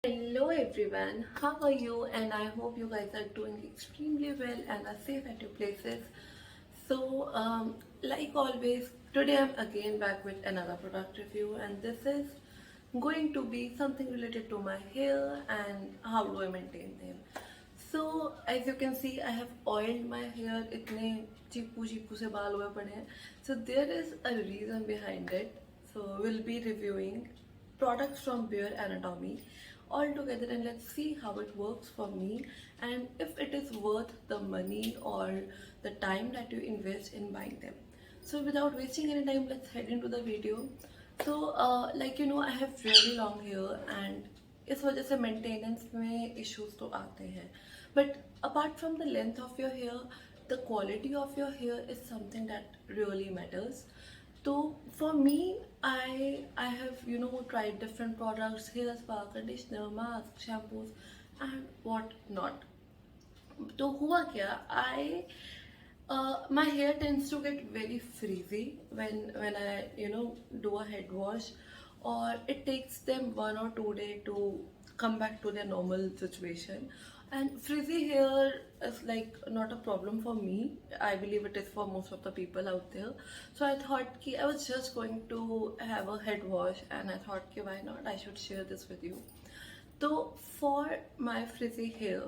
Hello everyone, how are you? And I hope you guys are doing extremely well and are safe at your places. Like always, today I'm again back with another product review, and this is going to be something related to my hair and how do I maintain them. So as you can see, I have oiled my hair. इतने चीपू चीपू से बाल हुए पड़े हैं. So there is a reason behind it. So we'll be reviewing products from Bare Anatomy all together, and let's see how it works for me and if it is worth the money or the time that you invest in buying them. So without wasting any time, let's head into the video. I have really long hair and इस वजह से maintenance में issues तो आते हैं, but apart from the length of your hair, the quality of your hair is something that really matters. तो for me, I have tried different products, hair spa, conditioner, mask, shampoos and what not. तो हुआ क्या, my hair tends to get very frizzy when I do a head wash, or it takes them 1 or 2 days to come back to their normal situation. And frizzy hair is like not a problem for me. I believe it is for most of the people out there. So I thought ki I was just going to have a head wash, and I thought ki why not, I should share this with you. So for my frizzy hair,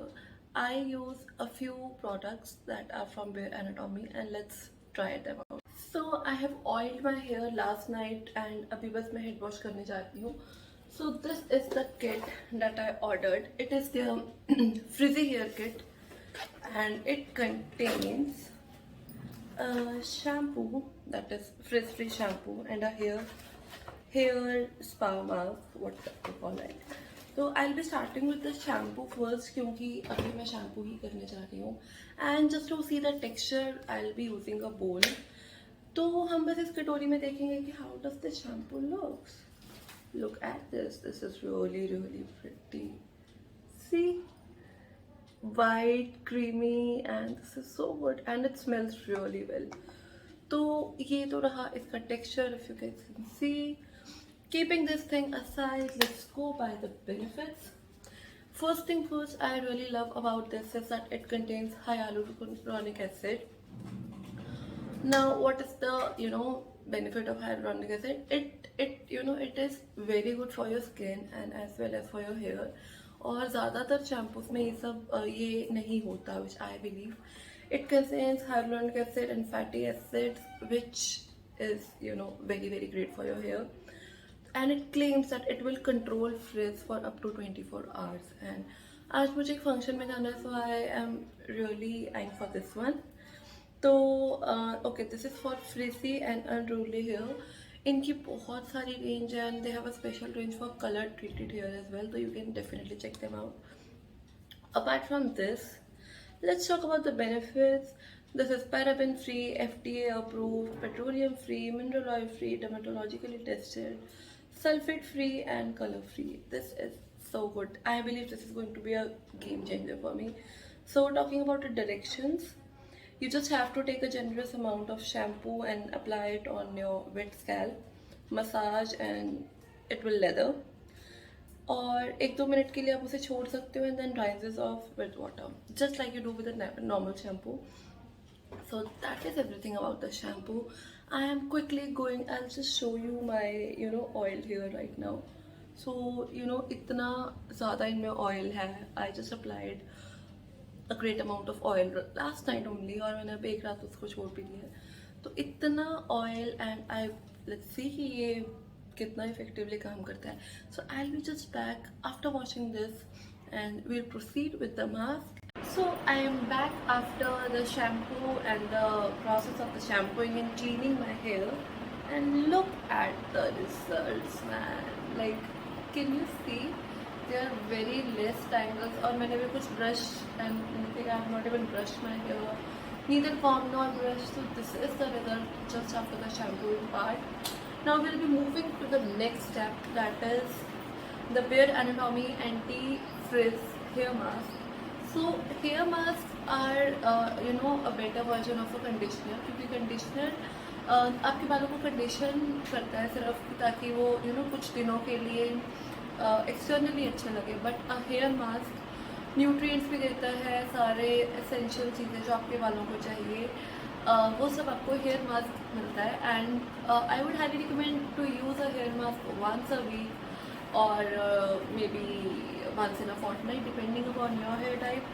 I use a few products that are from Bare Anatomy, and let's try them out. So I have oiled my hair last night and अभी बस मैं head wash करने जा रही हूँ. So this is the kit that I ordered. It is the Frizzy Hair Kit, and it contains a shampoo, that is frizz free shampoo, and a hair spa mask, what you call it. So I'll be starting with the shampoo first क्योंकि अभी मैं shampoo ही करने जा रही हूँ. And just to see the texture, I'll be using a bowl. तो हम बस इस कटोरी में देखेंगे कि how does the shampoo looks. Look at this. This is really pretty. See, white, creamy, and this is so good, and it smells really well. तो ये तो रहा इसका texture, if you guys can see. Keeping this thing aside, let's go by the benefits. First thing first, I really love about this is that it contains hyaluronic acid. Now, what is the benefit of hyaluronic acid? It is very good for your skin and as well as for your hair. और ज़्यादातर shampoos में ये सब ये नहीं होता, which I believe. It contains hyaluronic acid and fatty acids, which is very great for your hair. And it claims that it will control frizz for up to 24 hours. And आज मुझे एक function में जाना है, so I am really eyeing for this one. तो okay, this is for frizzy and unruly hair. इनकी बहुत सारी रेंज है, and they have a special range for color treated hair as well, so you can definitely check them out. Apart from this, let's talk about the benefits. This is paraben free, FDA approved, petroleum free, mineral oil free, dermatologically tested, sulfate free and color free. This is so good. I believe this is going to be a game changer for me. So talking about the directions, you just have to take a generous amount of shampoo and apply it on your wet scalp, massage and it will lather. और 1-2 minute के लिए आप उसे छोड़ सकते हो, and then rises off with water, just like you do with a normal shampoo. So that is everything about the shampoo. I am quickly going, I'll just show you my oil here right now. So इतना ज़्यादा इनमें oil है. I just applied a great amount of oil last night only, और मैंने अभी एक रात उसको छोड़ भी दिया है. तो इतना oil, and let's see कि ये कितना effectively काम करता है. So I'll be just back after washing this, and we'll proceed with the mask. So I am back after the shampoo and the process of the shampooing and cleaning my hair, and look at the results, man. Like, can you see? There are very less tangles, और मैंने भी कुछ brush and anything. I have not even brushed my hair, neither comb nor brush. So this is the result just after the shampooing part. Now we'll be moving to the next step, that is the Bare Anatomy Anti-Frizz hair mask. So hair masks are a better version of a conditioner, क्योंकि conditioner आपके बालों को condition करता है सिर्फ ताकि वो कुछ दिनों के लिए एक्सटर्नली अच्छे लगे, बट हेयर मास्क न्यूट्रिएंट्स भी देता है, सारे एसेंशियल चीज़ें जो आपके बालों को चाहिए वो सब आपको हेयर मास्क मिलता है. And I would highly recommend to use a hair mask once a week और maybe once in a fortnight depending upon your hair type.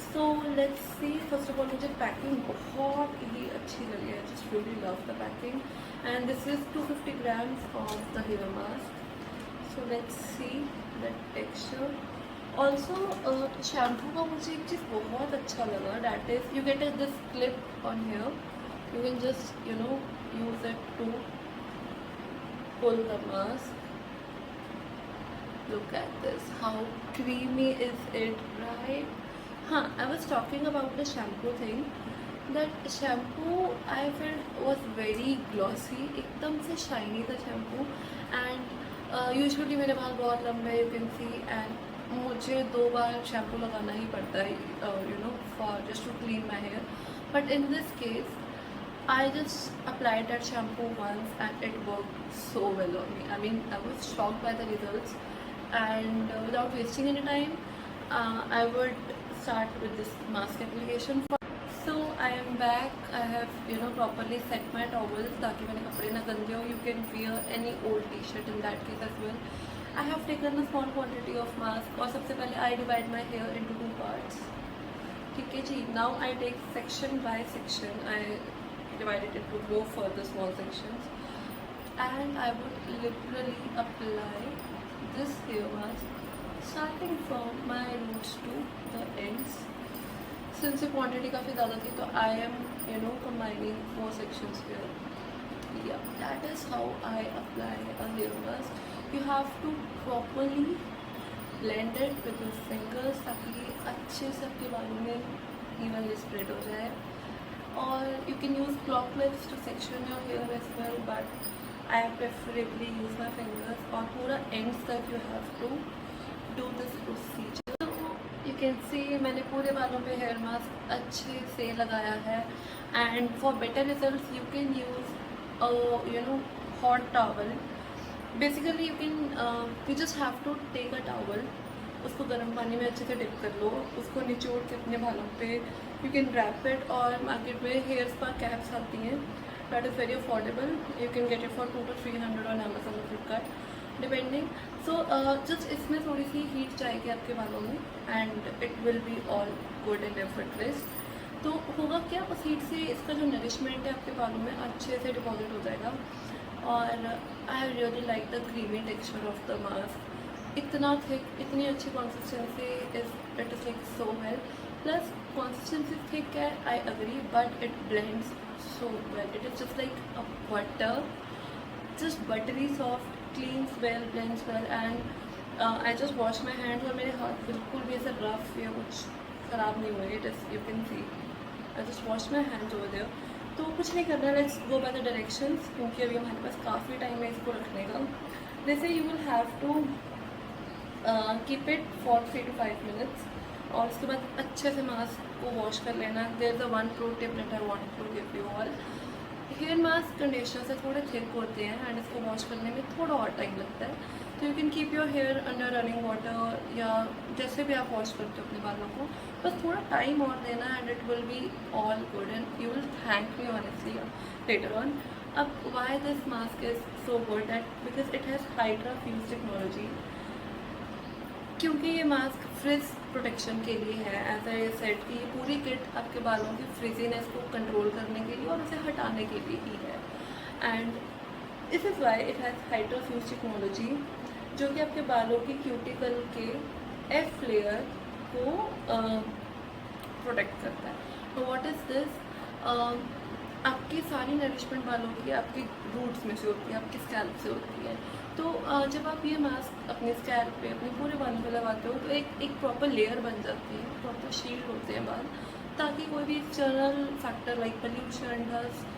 So let's see. First of all मुझे packing बहुत ही अच्छी लगी है. Just really love the packing. And this is 250 grams of the hair mask. So let's see the texture. Also shampoo का मुझे एक चीज़ बहुत अच्छा लगा, that is you get this clip on here. You can just use it to pull the mask. Look at this, how creamy is it, right? I was talking about the shampoo thing. That shampoo I felt was very glossy, एकदम से shiny था shampoo. And usually मेरे बाल बहुत लंबे है, you can see, and मुझे 2 बार shampoo लगाना ही पड़ता है for just to clean my hair. But in this case I just applied that shampoo once and it worked so well on me. I mean, I was shocked by the results. And without wasting any time, I would start with this mask application. So I am back. I have properly set my towel ताकि मेरे कपड़े ना गंदे हो. You can wear any old t-shirt in that case as well. I have taken a small quantity of mask. और सबसे पहले I divide my hair into 2 parts. ठीक है जी. Now I take section by section. I divided it into 4 further small sections, and I would literally apply this hair mask starting from my roots to the ends. Since the quantity काफ़ी ज़्यादा थी, तो I am combining 4 sections here. Yeah, that is how I apply a hair mask. You have to properly blend it with your fingers ताकि अच्छे से आपके बालों में evenly spread हो जाए. Or you can use cloth clips to section your hair as well, but I preferably use my fingers. और पूरा ends तक you have to do this procedure. So you can see मैंने पूरे बालों पे hair mask अच्छे से लगाया है. And for better results you can use a hot towel. Basically you just have to take a towel, उसको गर्म पानी में अच्छे से डिप कर लो, उसको निचोड़ के अपने बालों पे यू कैन रैप इट. और मार्केट में हेयर स्पा कैप्स आती हैं, that is very affordable. You can get it for 200 to 300 on Amazon और फ्लिपकार्ट डिपेंडिंग. सो जस्ट इसमें थोड़ी सी हीट जाएगी आपके बालों में and it will be all good and effortless. तो होगा क्या, उस हीट से इसका जो नरिशमेंट है आपके बालों में अच्छे से डिपॉजिट हो जाएगा. और I really like the creamy texture of the mask. इतना थिक, इतनी अच्छी consistency, it is like so well. Plus consistency thick है, I agree, but it blends so well. It is just like a butter, just buttery soft, cleanses well, blends well. And I just wash my hands और मेरे हाथ बिल्कुल भी ऐसे rough या कुछ ख़राब नहीं हुए. It is you can see I just wash my hands over there. तो कुछ नहीं करना, let's go by the directions, क्योंकि अभी हमारे पास काफ़ी टाइम है इसको रखने का. जैसे you will have to keep it for 3 to 5 minutes. और उसके बाद अच्छे से मास्क को वॉश कर लेना. There is a one pro tip that I want to give you all. Hair mask conditioner से थोड़े थिक होते हैं एंड इसको वॉश करने में थोड़ा और टाइम लगता है. तो you can keep your hair under running water, या जैसे भी आप वॉश करते हो अपने बालों को, बस थोड़ा टाइम और देना and it will be all good and you will thank me honestly later on. अब why this mask is so good, that because it has hydra fuse technology. क्योंकि ये मास्क फ्रिज प्रोटेक्शन के लिए है. As I said कि ये पूरी kit आपके बालों की फ्रिजीनेस को कंट्रोल करने के लिए और उसे हटाने के लिए ही है. And this is why it has hydrofuse technology, जो कि आपके बालों की क्यूटिकल के एफ लेयर को प्रोटेक्ट करता है. तो व्हाट इज़ दिस, आपकी सारी नरिशमेंट बालों की आपकी रूट्स में से होती है, आपकी स्कैल्प से होती है. तो जब आप ये मास्क अपने स्कैल्प पे, अपने पूरे बालों पे लगाते हो, तो एक प्रॉपर लेयर बन जाती है, प्रॉपर शील्ड होते हैं बाल, ताकि कोई भी external factor like pollution, dust,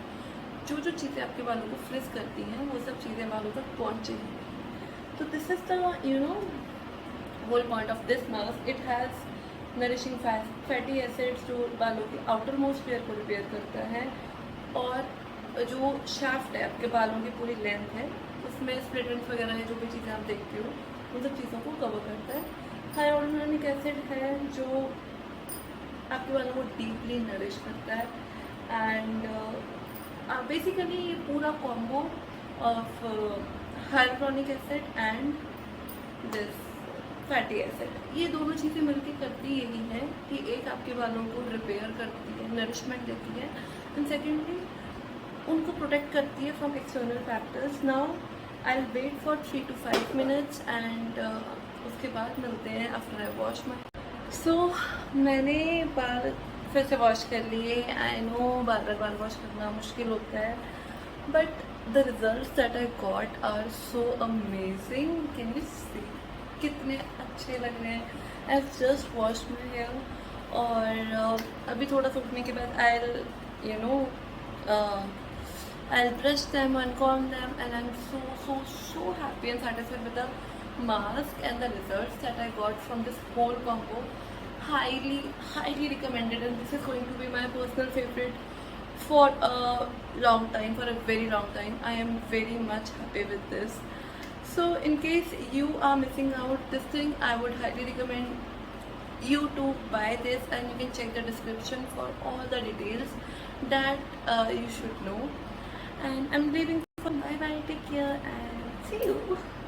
जो चीज़ें आपके बालों को फ्रिज करती हैं, वो सब चीज़ें बालों तक पहुँचे. तो this is the whole point of this mask. It has nourishing fatty acids जो बालों की आउटर मोस्ट लेयर को रिपेयर करता है. और जो शाफ्ट है आपके बालों की पूरी लेंथ है, उसमें स्प्लिट एंड्स वगैरह है, जो भी चीज़ें आप देखते हो, उन सब चीज़ों को कवर करता है। हाइलुरोनिक एसिड है जो आपके बालों को डीपली नरिश करता है एंड बेसिकली ये पूरा combo of hyaluronic acid and this fatty acid, ये दोनों चीज़ें मिलकर करती यही है कि एक आपके बालों को रिपेयर करती है, नरिशमेंट देती है एंड सेकेंडली उनको प्रोटेक्ट करती है from external factors. Now I will wait for 3 to 5 minutes and उसके बाद मिलते हैं आफ्टर आई वॉश माई। सो मैंने बाल फिर से वॉश कर लिए। I know bar bar wash करना मुश्किल होता है but the result that I got are so amazing. Can you see कितने अच्छे लग रहे हैं। I have just wash my hair और अभी थोड़ा सा उठने के बाद I know I'll brush them, uncomb them, and I'm so happy and satisfied with the mask and the results that I got from this whole combo. Highly recommended, and this is going to be my personal favorite for a long time, for a very long time. I am very much happy with this. So in case you are missing out this thing, I would highly recommend you to buy this, and you can check the description for all the details that you should know. And I'm leaving for bye bye, take care and see you.